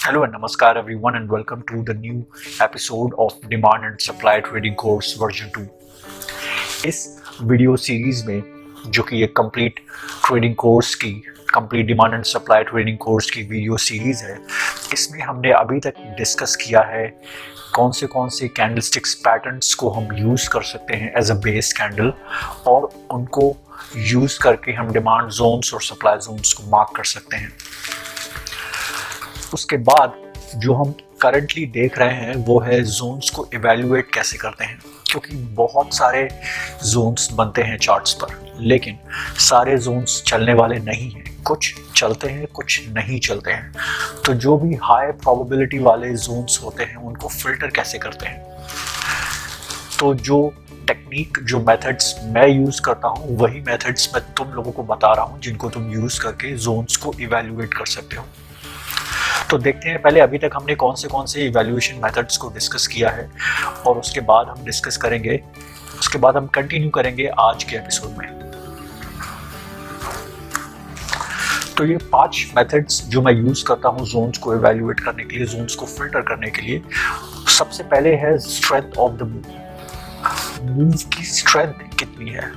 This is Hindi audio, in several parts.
Hello and namaskar everyone and welcome to the new episode of Demand and Supply Trading Course version 2। इस वीडियो सीरीज में जो कि एक कंप्लीट ट्रेडिंग कोर्स की complete demand and supply trading course की वीडियो सीरीज है, इसमें हमने अभी तक डिस्कस किया है कौन से कैंडलस्टिक्स पैटर्न्स को हम यूज़ कर सकते हैं एज अ बेस कैंडल और उनको यूज़ करके हम डिमांड जोन्स और सप्लाई जोन्स को मार्क कर सकते हैं। उसके बाद जो हम करंटली देख रहे हैं वो है जोन्स को इवैल्यूएट कैसे करते हैं, क्योंकि बहुत सारे जोन्स बनते हैं चार्ट्स पर, लेकिन सारे जोन्स चलने वाले नहीं हैं। कुछ चलते हैं, कुछ नहीं चलते हैं। तो जो भी हाई प्रोबेबिलिटी वाले जोन्स होते हैं उनको फिल्टर कैसे करते हैं। तो जो टेक्निक, जो मेथड्स मैं यूज़ करता हूँ वही मेथड्स मैं तुम लोगों को बता रहा हूँ जिनको तुम यूज़ करके जोन्स को इवैल्यूएट कर सकते हो। तो देखते हैं पहले अभी तक हमने कौन से इवैल्यूएशन मेथड्स को डिस्कस किया है और उसके बाद हम कंटिन्यू करेंगे आज के एपिसोड में। तो ये 5 मेथड्स जो मैं यूज़ करता हूँ जोन्स को इवैल्यूएट करने के लिए, जोन्स को फिल्टर करने के लिए। सबसे पहले है स्ट्रेंथ ऑफ द मूव की स्ट्रेंथ कितनी है,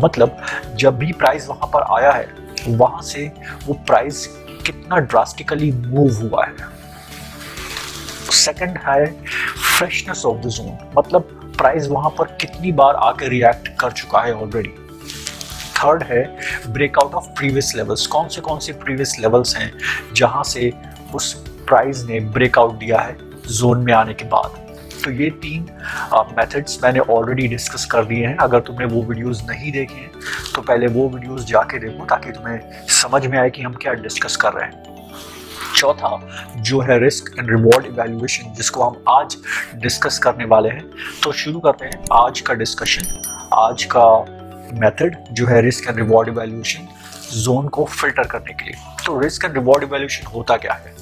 मतलब जब भी प्राइस वहाँ पर आया है वहाँ से वो प्राइस कितना ड्रास्टिकली मूव हुआ है। सेकंड है फ्रेशनेस ऑफ द जोन, मतलब प्राइस वहां पर कितनी बार आके रिएक्ट कर चुका है ऑलरेडी। थर्ड है ब्रेकआउट ऑफ प्रीवियस लेवल्स, कौन से प्रीवियस लेवल्स हैं जहां से उस प्राइस ने ब्रेकआउट दिया है जोन में आने के बाद। तो ये 3 मेथड्स मैंने ऑलरेडी डिस्कस कर दिए हैं। अगर तुमने वो वीडियोस नहीं देखे हैं तो पहले वो वीडियोस जाके देखो ताकि तुम्हें समझ में आए कि हम क्या डिस्कस कर रहे हैं। चौथा जो है रिस्क एंड रिवॉर्ड इवैल्यूएशन, जिसको हम आज डिस्कस करने वाले हैं। तो शुरू करते हैं आज का डिस्कशन। आज का मेथड जो है risk and reward evaluation, zone को फिल्टर करने के लिए। तो रिस्क एंड रिवॉर्ड इवैल्यूएशन होता क्या है?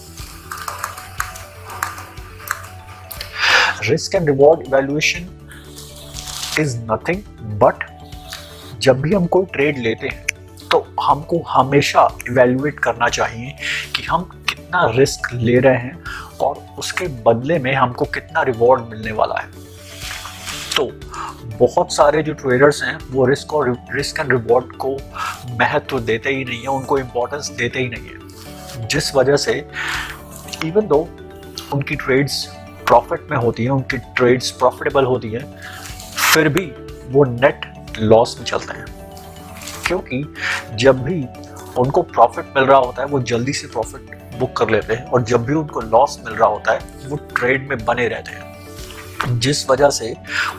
Risk and reward evaluation is nothing but जब भी हम कोई ट्रेड लेते हैं तो हमको हमेशा इवैल्यूएट करना चाहिए कि हम कितना रिस्क ले रहे हैं और उसके बदले में हमको कितना रिवॉर्ड मिलने वाला है। तो बहुत सारे जो ट्रेडर्स हैं वो रिस्क एंड रिवॉर्ड को महत्व देते ही नहीं है, उनको इम्पोर्टेंस देते ही नहीं है, जिस वजह से इवन दो उनकी ट्रेड्स प्रॉफिट में होती हैं, उनकी ट्रेड्स प्रॉफिटेबल होती हैं, फिर भी वो नेट लॉस में चलते हैं। क्योंकि जब भी उनको प्रॉफिट मिल रहा होता है वो जल्दी से प्रॉफिट बुक कर लेते हैं और जब भी उनको लॉस मिल रहा होता है वो ट्रेड में बने रहते हैं, जिस वजह से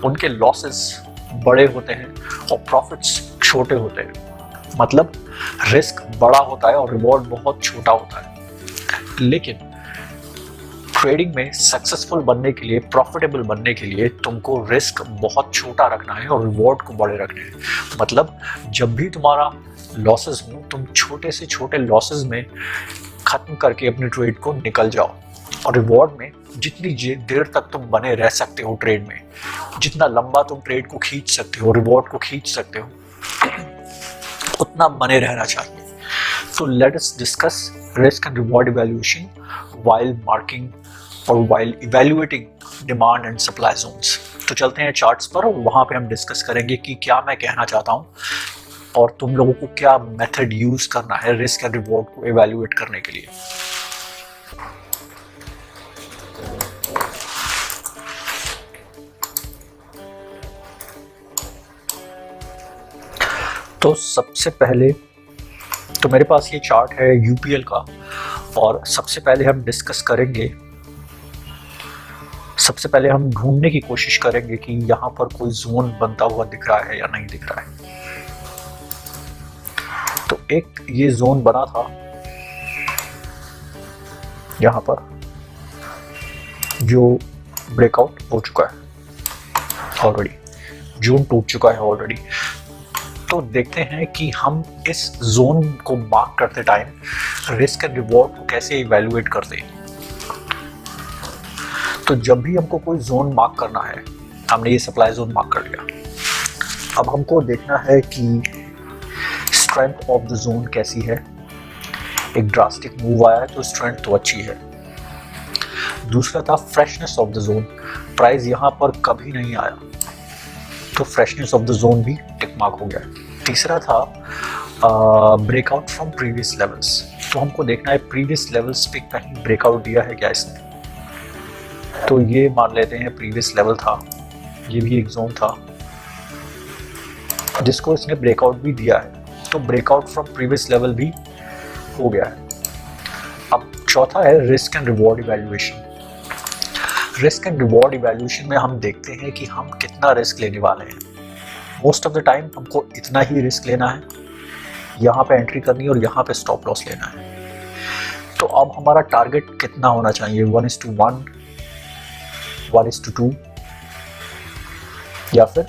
उनके लॉसेस बड़े होते हैं और प्रॉफिट्स छोटे होते हैं। मतलब रिस्क बड़ा होता है और रिवॉर्ड बहुत छोटा होता है। लेकिन ट्रेडिंग में सक्सेसफुल बनने के लिए, प्रॉफिटेबल बनने के लिए तुमको रिस्क बहुत छोटा रखना है और रिवॉर्ड को बड़े रखने हैं। मतलब जब भी तुम्हारा लॉसेस हो तुम छोटे से छोटे लॉसेस में खत्म करके अपनी ट्रेड को निकल जाओ और रिवॉर्ड में जितनी देर तक तुम बने रह सकते हो ट्रेड में, जितना लंबा तुम ट्रेड को खींच सकते हो, रिवॉर्ड को खींच सकते हो, उतना बने रहना चाहिए। तो let us discuss risk and reward evaluation while marking और while evaluating demand and supply zones। तो चलते हैं चार्ट्स पर और वहाँ पे हम डिस्कस करेंगे कि क्या मैं कहना चाहता हूँ और तुम लोगों को क्या मेथड यूज करना है रिस्क एंड रिवॉर्ड को इवैल्यूएट करने के लिए। तो सबसे पहले तो मेरे पास ये चार्ट है यूपीएल का और सबसे पहले हम डिस्कस करेंगे, सबसे पहले हम ढूंढने की कोशिश करेंगे कि यहाँ पर कोई जोन बनता हुआ दिख रहा है या नहीं दिख रहा है। तो एक ये जोन बना था यहाँ पर जो ब्रेकआउट हो चुका है ऑलरेडी, जोन टूट चुका है ऑलरेडी। तो देखते हैं कि हम इस जोन को मार्क करते टाइम रिस्क एंड रिवॉर्ड को कैसे इवैल्यूएट करते हैं। तो जब भी हमको कोई जोन मार्क करना है, हमने ये सप्लाई जोन मार्क कर लिया, अब हमको देखना है कि स्ट्रेंथ ऑफ द जोन कैसी है। एक ड्रास्टिक मूव आया है तो स्ट्रेंथ तो अच्छी है, दूसरा था freshness of the zone, price यहाँ पर कभी नहीं आया तो फ्रेशनेस ऑफ द जोन भी टिक मार्क हो गया। तीसरा था ब्रेकआउट फ्रॉम प्रीवियस लेवल्स, तो हमको देखना है प्रीवियस लेवल्स पे कहीं ब्रेकआउट दिया है क्या इसने। तो ये मान लेते हैं प्रीवियस लेवल था, ये भी एक जोन था जिसको इसने ब्रेकआउट भी दिया है, तो ब्रेकआउट फ्रॉम प्रीवियस लेवल भी हो गया है। अब चौथा है risk and reward evaluation. Risk and reward evaluation में हम देखते हैं कि हम कितना रिस्क लेने वाले हैं। मोस्ट ऑफ द टाइम हमको इतना ही रिस्क लेना है, यहाँ पे एंट्री करनी है और यहाँ पे स्टॉप लॉस लेना है। तो अब हमारा टारगेट कितना होना चाहिए, 1:1, 1:2 या फिर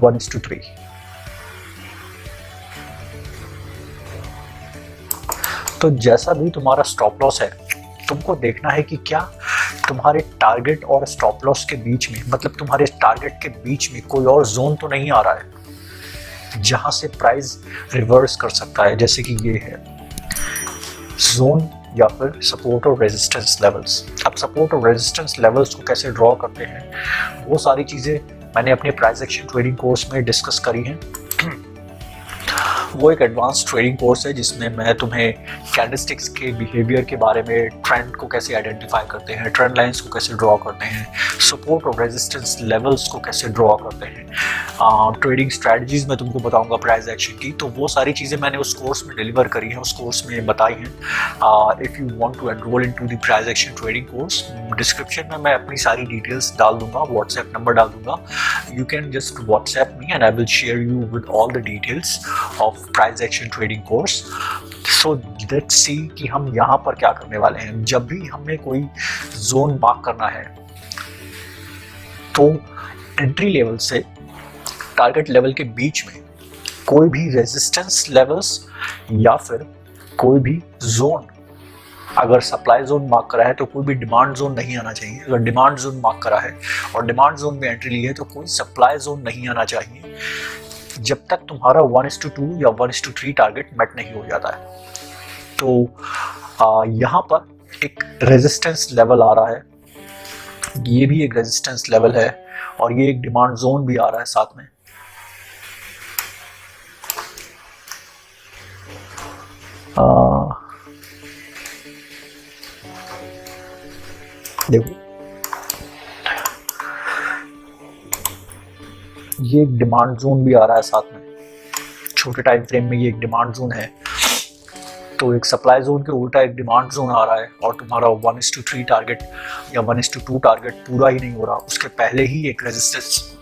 1:3। तो जैसा भी तुम्हारा स्टॉप लॉस है, तुमको देखना है कि क्या तुम्हारे टारगेट और स्टॉप लॉस के बीच में, मतलब तुम्हारे टारगेट के बीच में कोई और जोन तो नहीं आ रहा है जहां से प्राइस रिवर्स कर सकता है, जैसे कि ये है जोन या फिर सपोर्ट और रेजिस्टेंस लेवल्स। अब सपोर्ट और रेजिस्टेंस लेवल्स को कैसे ड्रॉ करते हैं, वो सारी चीज़ें मैंने अपने प्राइस एक्शन ट्रेडिंग कोर्स में डिस्कस करी हैं। वो एक एडवांस ट्रेडिंग कोर्स है जिसमें मैं तुम्हें कैंडलस्टिक्स के बिहेवियर के बारे में, ट्रेंड को कैसे आइडेंटिफाई करते हैं, ट्रेंड लाइंस को कैसे ड्रॉ करते हैं, सपोर्ट और रेजिस्टेंस लेवल्स को कैसे ड्रॉ करते हैं, ट्रेडिंग स्ट्रैटेजीज मैं तुमको बताऊंगा प्राइस एक्शन की। तो वो सारी चीज़ें मैंने उस कोर्स में डिलीवर करी हैं, उस कोर्स में बताई हैं। If you want to enrol into the price action trading course, description में मैं अपनी सारी डिटेल्स डाल दूंगा, व्हाट्सएप नंबर डाल दूंगा। You can just WhatsApp me and I will share you with all the details of price action trading course. So let's see कि हम यहाँ पर क्या करने वाले हैं। जब भी हमें कोई जोन मार्क करना है तो एंट्री लेवल से टारगेट लेवल के बीच में कोई भी रेजिस्टेंस लेवल्स या फिर कोई भी जोन, अगर सप्लाई जोन मार्क करा है तो कोई भी डिमांड जोन नहीं आना चाहिए। अगर डिमांड जोन मार्क करा है और डिमांड जोन में एंट्री ली है तो कोई सप्लाई जोन नहीं आना चाहिए जब तक तुम्हारा 1:2 या 1:3 टारगेट मेट नहीं हो जाता है। तो यहाँ पर एक रेजिस्टेंस लेवल आ रहा है, ये भी एक रेजिस्टेंस लेवल है और ये एक डिमांड जोन भी आ रहा है साथ में। देखो ये एक डिमांड जोन भी आ रहा है साथ में, छोटे टाइम फ्रेम में ये एक डिमांड जोन है। तो एक सप्लाई जोन के उल्टा एक डिमांड जोन आ रहा है और तुम्हारा 1:3 टारगेट या 1:2 टारगेट पूरा ही नहीं हो रहा, उसके पहले ही एक रेजिस्टेंस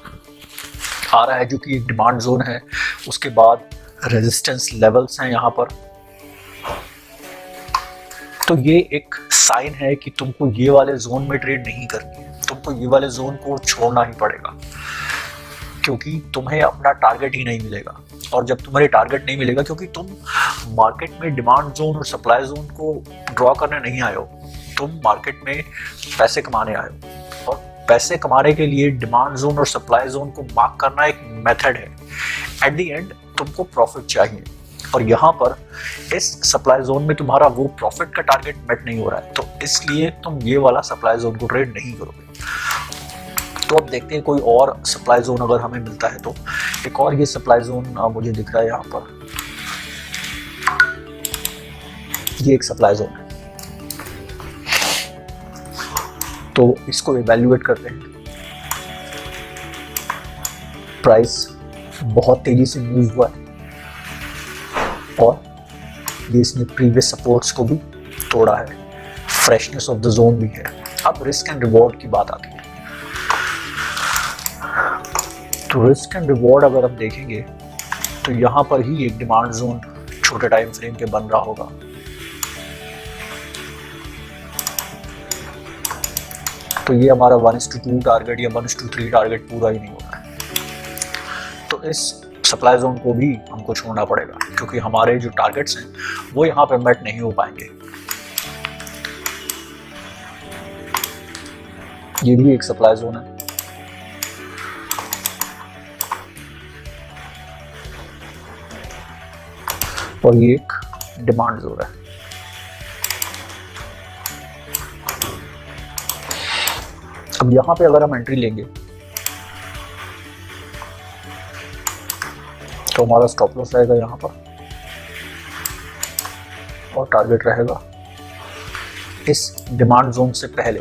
आ रहा है जो कि एक डिमांड जोन है। उसके बाद रेजिस्टेंस लेवल्स हैं यहाँ पर। तो ये एक साइन है कि तुमको ये वाले जोन में ट्रेड नहीं करनी है, तुमको ये वाले जोन को छोड़ना ही पड़ेगा क्योंकि तुम्हें अपना टारगेट ही नहीं मिलेगा। और जब तुम्हारे टारगेट नहीं मिलेगा, क्योंकि तुम मार्केट में डिमांड जोन और सप्लाई जोन को ड्रॉ करने नहीं आए हो, तुम मार्केट में पैसे कमाने आए हो और पैसे कमाने के लिए डिमांड जोन और सप्लाई जोन को मार्क करना एक मेथड है। एट द एंड तुमको प्रॉफिट चाहिए और यहाँ पर इस सप्लाई जोन में तुम्हारा वो प्रॉफिट का टारगेट मेट नहीं हो रहा है, तो इसलिए तुम ये वाला सप्लाई जोन को ट्रेड नहीं करोगे। तो अब देखते हैं कोई और सप्लाई जोन अगर हमें मिलता है तो। एक और ये सप्लाई जोन मुझे दिख रहा है यहाँ पर, ये एक सप्लाई जोन है, तो इसको इवैल्यूएट करते हैं। प्राइस बहुत तेजी से मूव हुआ है और ये इसने प्रीवियस सपोर्ट्स को भी तोड़ा है, फ्रेशनेस ऑफ द जोन भी है। अब रिस्क एंड रिवॉर्ड की बात आती है। तो रिस्क एंड रिवॉर्ड अगर हम देखेंगे तो यहाँ पर ही एक डिमांड जोन छोटे टाइम फ्रेम पे बन रहा होगा। तो ये हमारा 1:2 टारगेट या 1:3 टारगेट पूरा ही नहीं हो रहा है, तो इस सप्लाई जोन को भी हमको छोड़ना पड़ेगा क्योंकि हमारे जो टारगेट्स हैं वो यहाँ पे मेट नहीं हो पाएंगे। ये भी एक सप्लाई जोन है और ये एक डिमांड जोन है। अब यहाँ पे अगर हम एंट्री लेंगे तो हमारा स्टॉप लॉस रहेगा यहाँ पर और टारगेट रहेगा इस डिमांड जोन से पहले।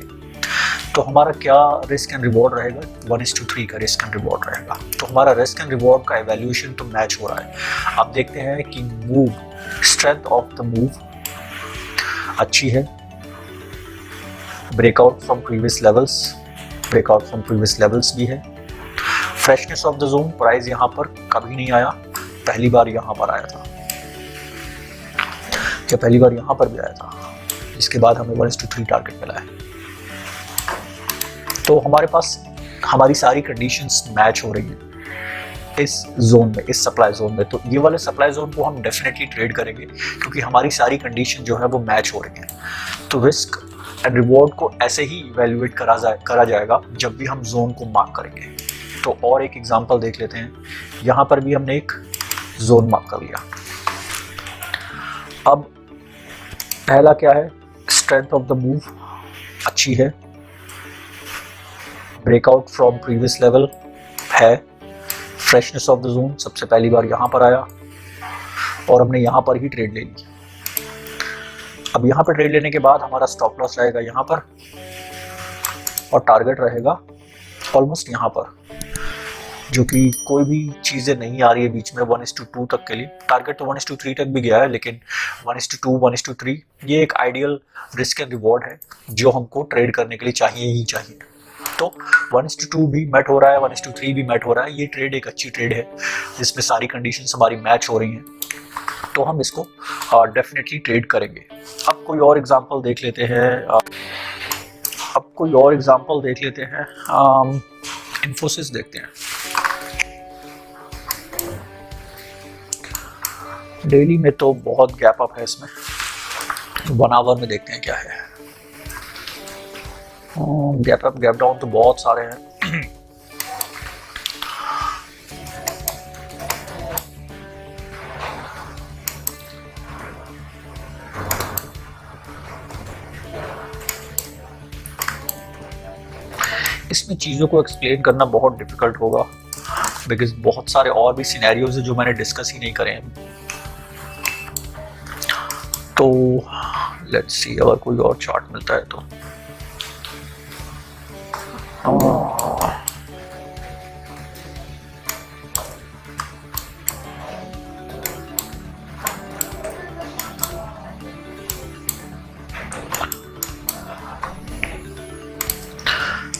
तो हमारा क्या रिस्क एंड रिवॉर्ड रहेगा, 1:3 का रिस्क एंड रिवॉर्ड रहेगा। तो हमारा रिस्क एंड रिवॉर्ड का एवेल्यूएशन तो मैच हो रहा है। आप देखते हैं कि move, strength of the move अच्छी है, ब्रेकआउट फ्रॉम प्रीवियस लेवल्स भी है। Freshness of the zone, price यहाँ पर कभी नहीं आया, पहली बार यहाँ पर आया था, या पहली बार यहाँ पर भी आया था, इसके बाद हमें 1:3 टारगेट मिला है। तो हमारे पास हमारी सारी कंडीशंस मैच हो रही हैं इस जोन में, इस सप्लाई जोन में। तो ये वाले सप्लाई जोन को हम डेफिनेटली ट्रेड करेंगे क्योंकि हमारी सारी कंडीशन जो है वो मैच हो रही हैं। तो रिस्क एंड रिवॉर्ड को ऐसे ही इवेल्युएट करा जाएगा जब भी हम जोन को मार्क करेंगे। तो और एक एग्जांपल देख लेते हैं। यहाँ पर भी हमने एक जोन मार्क कर लिया। अब पहला क्या है, स्ट्रेंथ ऑफ द मूव अच्छी है, ब्रेकआउट फ्रॉम प्रीवियस लेवल है, फ्रेशनेस ऑफ द जोन सबसे पहली बार यहाँ पर आया और हमने यहाँ पर ही ट्रेड ले ली। अब यहाँ पर ट्रेड लेने के बाद हमारा स्टॉप लॉस रहेगा यहाँ पर और टारगेट रहेगा ऑलमोस्ट यहाँ पर, जो कि कोई भी चीज़ें नहीं आ रही है बीच में 1:2 तक के लिए। टारगेट तो 1:3 तक भी गया है, लेकिन 1:2, 1:3 ये एक आइडियल रिस्क एंड रिवॉर्ड है जो हमको ट्रेड करने के लिए चाहिए ही चाहिए। तो 1:2 भी मैट हो रहा है, 1:3 भी मैट हो रहा है। ये ट्रेड एक अच्छी ट्रेड है जिसमें सारी कंडीशंस हमारी मैच हो रही हैं, तो हम इसको डेफिनेटली ट्रेड करेंगे। अब कोई और एग्जांपल देख लेते हैं। इन्फोसिस देखते हैं। डेली में तो बहुत गैप अप है इसमें, 1 आवर में देखते हैं क्या है। गैप अप गैप डाउन तो बहुत सारे हैं। इसमें चीज़ों को एक्सप्लेन करना बहुत डिफिकल्ट होगा बिकॉज बहुत सारे और भी सिनेरियोज हैं जो मैंने डिस्कस ही नहीं करे हैं। तो लेट्स सी अगर कोई और चार्ट मिलता है तो।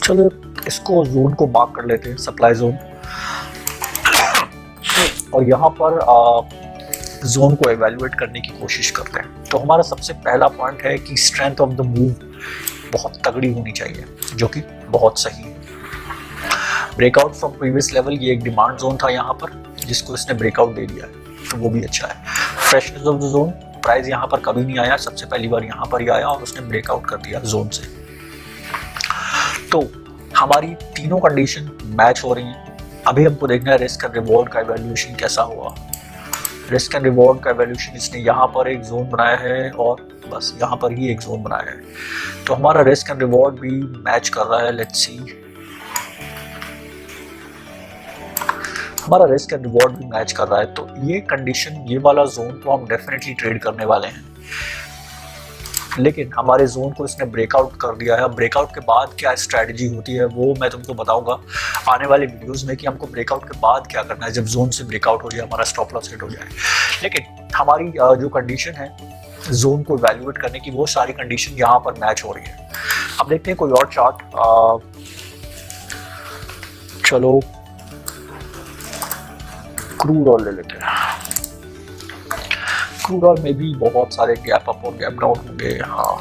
चलो इसको जोन को मार्क कर लेते हैं, सप्लाई जोन, और यहाँ पर जोन को एवेल्युएट करने की कोशिश करते हैं। तो हमारा सबसे पहला पॉइंट है कि स्ट्रेंथ ऑफ द मूव बहुत तगड़ी होनी चाहिए, जो कि बहुत सही है। ब्रेकआउट फ्रॉम प्रीवियस लेवल, ये एक डिमांड जोन था यहाँ पर जिसको इसने ब्रेकआउट दे दिया है, तो वो भी अच्छा है। Freshness of the zone, price यहाँ पर कभी नहीं आया, सबसे पहली बार यहाँ पर ही आया और उसने ब्रेकआउट कर दिया जोन से। तो हमारी तीनों कंडीशन मैच हो रही हैं। अभी हमको देखना है रिस्क एंड रिवॉर्ड का इवैल्यूएशन कैसा हुआ। रिस्क एंड रिवॉर्ड का इवैल्यूएशन इसने यहाँ पर एक जोन बनाया है और बस यहाँ पर ही एक जोन बनाया है, तो हमारा रिस्क एंड रिवॉर्ड भी मैच कर रहा है। लेट्स सी, हमारा रिस्क एंड रिवॉर्ड भी मैच कर रहा है। तो ये कंडीशन, ये वाला जोन को हम डेफिनेटली ट्रेड करने वाले हैं, लेकिन हमारे जोन को इसने ब्रेकआउट कर दिया है। ब्रेकआउट के बाद क्या स्ट्रैटेजी होती है वो मैं तुमको बताऊंगा आने वाले वीडियोस में कि हमको ब्रेकआउट के बाद क्या करना है जब जोन से ब्रेकआउट हो जाए, हमारा स्टॉप लॉस हिट हो जाए। लेकिन हमारी जो कंडीशन है जोन को इवैल्यूएट करने की, वो सारी कंडीशन यहाँ पर मैच हो रही है। अब देखते हैं कोई और चार्ट। चलो क्रूड ऑयल ले लेते हैं। क्रूड ऑयल में भी बहुत सारे गैप अप और गैप डाउन होंगे। हाँ,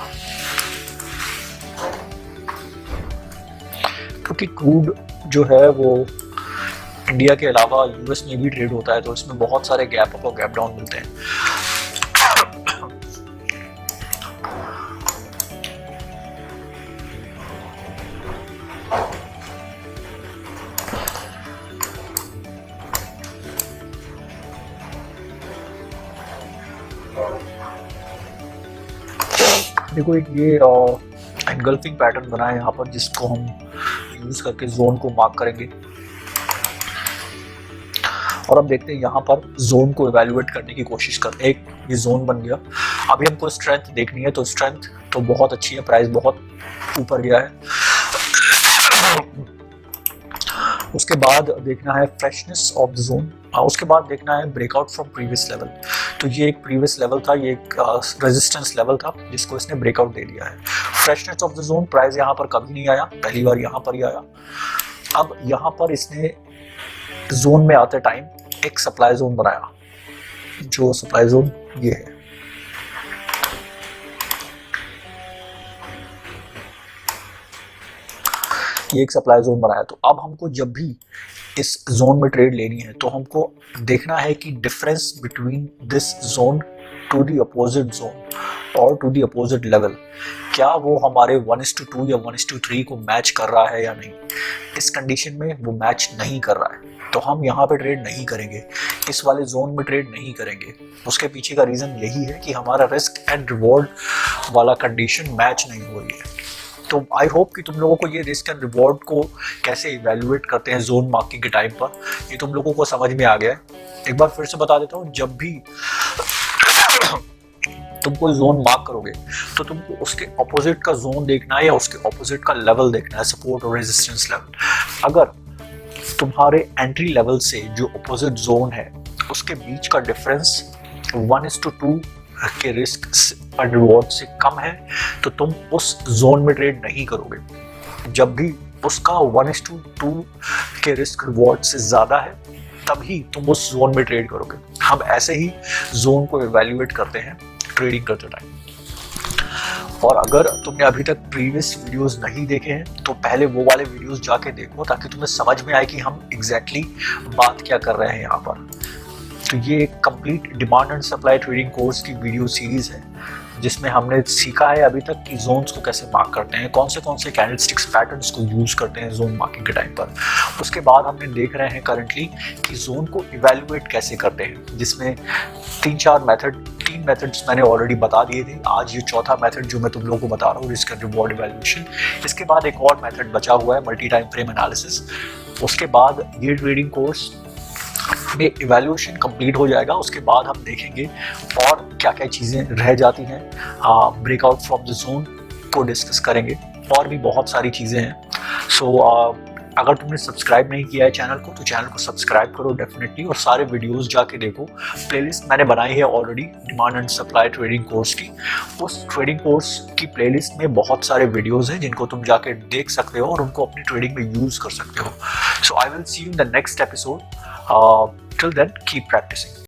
क्योंकि क्रूड जो है वो इंडिया के अलावा यूएस में भी ट्रेड होता है, तो इसमें बहुत सारे गैप अप और गैप डाउन मिलते हैं। देखो एक ये एनगल्फिंग पैटर्न बना है यहाँ पर, जिसको हम यूज करके जोन को मार्क करेंगे। और अब देखते हैं यहाँ पर जोन को इवेल्युएट करने की कोशिश करते हैं। एक ये जोन बन गया। अभी हमको स्ट्रेंथ देखनी है, तो स्ट्रेंथ तो बहुत अच्छी है, प्राइस बहुत ऊपर गया है। उसके बाद देखना है फ्रेशनेस ऑफ द जोन, उसके बाद देखना है ब्रेकआउट फ्रॉम प्रीवियस लेवल। तो ये एक प्रीवियस लेवल था, ये एक रेजिस्टेंस लेवल था जिसको इसने ब्रेकआउट दे दिया है। Freshness of the zone, price यहाँ पर कभी नहीं आया, पहली बार यहाँ पर ही आया। अब यहाँ पर इसने जोन में आते टाइम एक सप्लाई जोन बनाया, जो सप्लाई जोन ये है। ये एक सप्लाई जोन बनाया। तो अब हमको जब भी इस जोन में ट्रेड लेनी है तो हमको देखना है कि difference between this zone to the opposite zone और टू द अपोजिट लेवल, क्या वो हमारे 1:2 या 1:3 को मैच कर रहा है या नहीं। इस कंडीशन में वो मैच नहीं कर रहा है तो हम यहाँ पे ट्रेड नहीं करेंगे, इस वाले जोन में ट्रेड नहीं करेंगे। उसके पीछे का रीज़न यही है कि हमारा रिस्क एंड रिवॉर्ड वाला कंडीशन मैच नहीं हो रही है। तो आई होप कि तुम लोगों को ये रिस्क एंड रिवॉर्ड को कैसे इवैल्यूएट करते हैं जोन मार्किंग के टाइम पर, ये तुम लोगों को समझ में आ गया है। एक बार फिर से बता देता हूँ, जब भी तुम कोई जोन मार्क करोगे तो तुमको उसके ऑपोजिट का जोन देखना है या उसके ऑपोजिट का लेवल देखना है, सपोर्ट और रेजिस्टेंस लेवल। अगर तुम्हारे एंट्री लेवल से जो ऑपोजिट जोन है उसके बीच का डिफरेंस 1:2 के रिस्क और रिवॉर्ड से कम है तो तुम उस जोन में ट्रेड नहीं करोगे। जब भी उसका 1:2 के रिस्क रिवॉर्ड से ज़्यादा है तभी तुम उस जोन में ट्रेड करोगे। हम ऐसे ही जोन को इवैल्यूएट करते हैं ट्रेडिंग करते टाइम। और अगर तुमने अभी तक प्रीवियस वीडियोस नहीं देखे हैं तो पहले वो वाले वीडियोस जाके देखो ताकि तुम्हें समझ में आए कि हम एग्जैक्टली बात क्या कर रहे हैं यहाँ पर। तो ये एक complete demand and supply trading course की वीडियो सीरीज है जिसमें हमने सीखा है अभी तक कि जोन्स को कैसे मार्क करते हैं, कौन से कैंडलस्टिक्स पैटर्न्स को यूज़ करते हैं जोन मार्किंग के टाइम पर। उसके बाद हमने देख रहे हैं करंटली कि जोन को इवैल्यूएट कैसे करते हैं, जिसमें 3 मेथड्स मैंने ऑलरेडी बता दिए थे। आज ये चौथा मेथड जो मैं तुम लोगों को बता रहा हूँ, रिस्क एंड रिवॉर्ड इवैल्यूएशन। इसके बाद एक और मेथड बचा हुआ है, मल्टी टाइम फ्रेम एनालिसिस। उसके बाद ये ट्रेडिंग कोर्स में इवैल्यूएशन कंप्लीट हो जाएगा। उसके बाद हम देखेंगे और क्या क्या चीज़ें रह जाती हैं, ब्रेकआउट फ्रॉम द जोन को डिस्कस करेंगे, और भी बहुत सारी चीज़ें हैं। सो अगर तुमने सब्सक्राइब नहीं किया है चैनल को तो चैनल को सब्सक्राइब करो डेफिनेटली, और सारे वीडियोस जाके देखो। प्लेलिस्ट मैंने बनाई है already demand and supply trading course की। उस ट्रेडिंग कोर्स की प्लेलिस्ट में बहुत सारे वीडियोस हैं जिनको तुम जाके देख सकते हो और उनको अपनी ट्रेडिंग में यूज़ कर सकते हो। So I will see you in the next episode. Till then, keep practicing.